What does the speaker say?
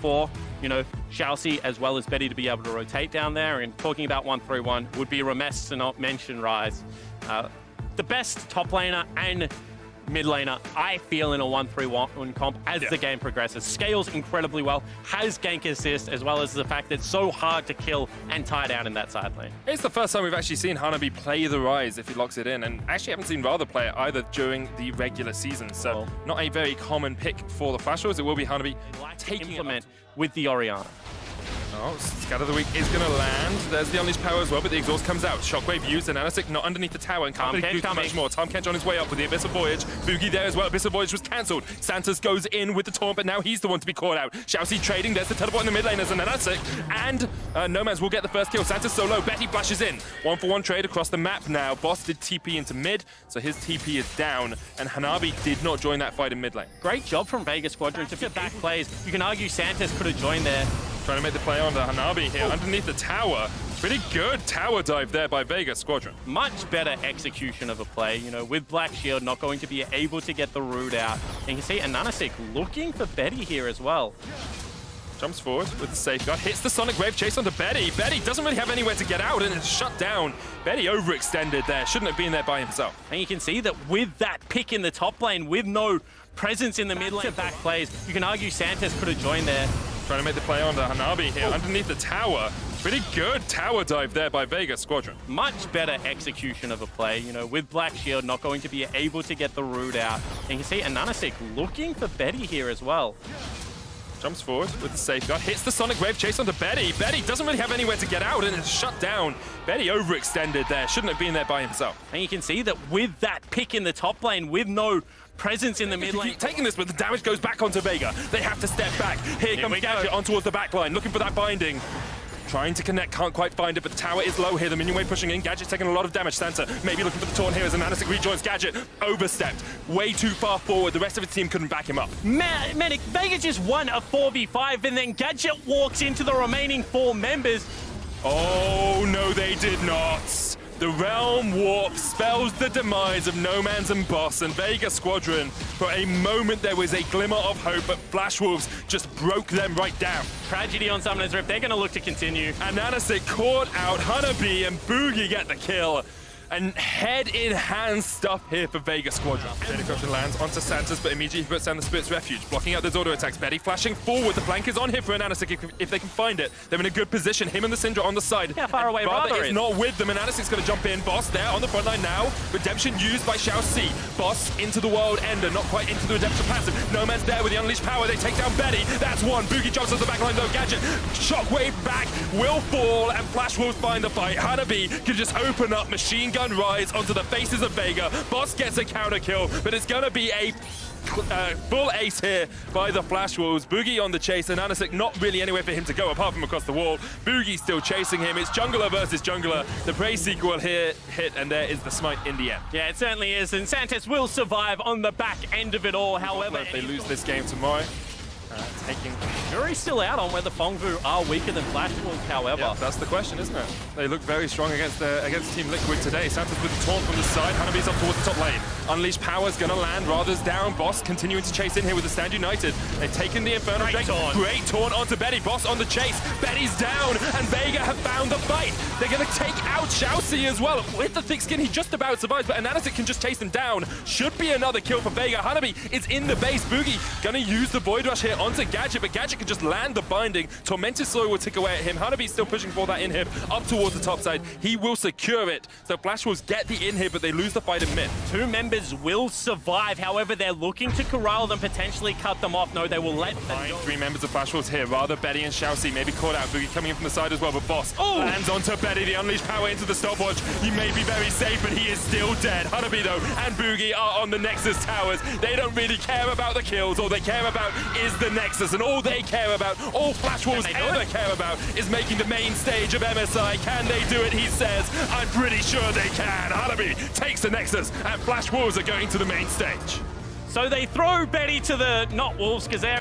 for, you know, Xiaoxi as well as Betty to be able to rotate down there. And talking about 1-3-1, would be remiss to not mention Rise. The best top laner and mid laner, I feel, in a 1-3-1 comp as the game progresses. Scales incredibly well, has gank assist, as well as the fact that it's so hard to kill and tie down in that side lane. It's the first time we've actually seen Hanabi play the Rise if he locks it in, and actually haven't seen Rather play it either during the regular season, so not a very common pick for the Flash Wars. It will be Hanabi taking implement with the Orianna. Oh, Scatter of the Week is going to land. There's the Unleashed Power as well, but the exhaust comes out. Shockwave used, and Anasik not underneath the tower, and can't really do much more. Tom Kench on his way up with the Abyssal Voyage. Boogie there as well. Abyssal Voyage was cancelled. Santos goes in with the taunt, but now he's the one to be caught out. Xiaoxi trading. There's the teleport in the mid lane as an Anasik, and Nomads will get the first kill. Santos solo. Betty flashes in. 1-for-1 trade across the map now. Boss did TP into mid, so his TP is down, and Hanabi did not join that fight in mid lane. Great job from Vega Squadron to back plays. You can argue Santos could have joined there. Trying to make the play on the Hanabi here underneath the tower. Pretty good tower dive there by Vega Squadron. Much better execution of a play, you know, with Black Shield not going to be able to get the root out. And you can see Ananasik looking for Betty here as well. Jumps forward with the safeguard, hits the Sonic Wave chase onto Betty. Betty doesn't really have anywhere to get out, and it's shut down. Betty overextended there, shouldn't have been there by himself. And you can see that with that pick in the top lane, with no presence in the mid lane, back plays, you can argue Santos could have joined there. Trying to make the play on the Hanabi here underneath the tower. Pretty good tower dive there by Vega Squadron. Much better execution of a play, you know, with Black Shield not going to be able to get the root out. And you can see Ananasik looking for Betty here as well. Jumps forward with the safeguard, hits the Sonic Wave chase onto Betty. Betty doesn't really have anywhere to get out, and it's shut down. Betty overextended there, shouldn't have been there by himself. And you can see that with that pick in the top lane, with no presence in the mid lane. Taking this, but the damage goes back onto Vega. They have to step back. Here comes Gadget on towards the back line, looking for that binding. Trying to connect, can't quite find it, but the tower is low here. The minion wave pushing in. Gadget's taking a lot of damage. Santa maybe looking for the taunt here as Anasik rejoins Gadget. Overstepped, way too far forward. The rest of his team couldn't back him up. Medic, Vega just won a 4v5, and then Gadget walks into the remaining 4 members. Oh, no, they did not. The Realm Warp spells the demise of Nomads and Boss, and Vega Squadron, for a moment there was a glimmer of hope, but Flash Wolves just broke them right down. Tragedy on Summoner's Rift, they're going to look to continue. And Anasik caught out Hanabi, and Boogie get the kill. And head-in-hand stuff here for Vega Squadron. Vega Squadron lands onto Santos, but immediately he puts down the Spirit's Refuge, blocking out those auto attacks. Betty flashing forward. The flank is on here for Anasik if they can find it. They're in a good position. Him and the Syndra on the side. Yeah, far away Rather is not with them, and Anasik's going to jump in. Boss there on the front line now. Redemption used by Xiaoxi. Boss into the World Ender, not quite into the Redemption passive. Nomad's there with the Unleashed Power. They take down Betty. That's one. Boogie jumps off the back line though. Gadget, Shockwave back, will fall, and Flash Wolves find the fight. Hanabi can just open up Machine Gun Rise onto the faces of Vega. Boss gets a counter kill, but it's going to be a full ace here by the Flash Wolves. Boogie on the chase, and Anasik not really anywhere for him to go apart from across the wall. Boogie still chasing him. It's jungler versus jungler. The Prey sequel here hit, and there is the smite in the end. Yeah, it certainly is, and Santos will survive on the back end of it all. However, if they lose this game tomorrow, jury's still out on whether Fongvu are weaker than Flash Wolves, however. Yeah, that's the question, isn't it? They look very strong against Team Liquid today. Santos with the taunt from the side. Hanabi's up towards the top lane. Unleashed Power's gonna land. Rather's down. Boss continuing to chase in here with the Stand United. They've taken the Inferno Drake. Great taunt onto Betty. Boss on the chase. Betty's down, and Vega have found the fight. They're gonna take out Xiaoxi as well. With the thick skin, he just about survives, but Anasik can just chase him down. Should be another kill for Vega. Hanabi is in the base. Boogie gonna use the Void Rush here onto Gadget, but Gadget can just land the binding. Tormented Slow will tick away at him. Hanabi's still pushing for that inhib up towards the top side. He will secure it. So Flash Wolves get the inhib, but they lose the fight in mid. 2 members will survive. However, they're looking to corral them, potentially cut them off. No, they will let them go. 3 members of Flash Wolves here. Rather, Betty and Xiaoxi maybe caught out. Boogie coming in from the side as well, but Boss lands onto Betty. The Unleashed Power into the stopwatch. He may be very safe, but he is still dead. Hanabi, though, and Boogie are on the Nexus towers. They don't really care about the kills. All they care about is the Nexus, and all they care about, all Flash Wolves ever care about, is making the main stage of MSI. Can they do it? He says. I'm pretty sure they can. Hanabi takes the Nexus, and Flash Wolves are going to the main stage. So they throw Betty to the, not Wolves, because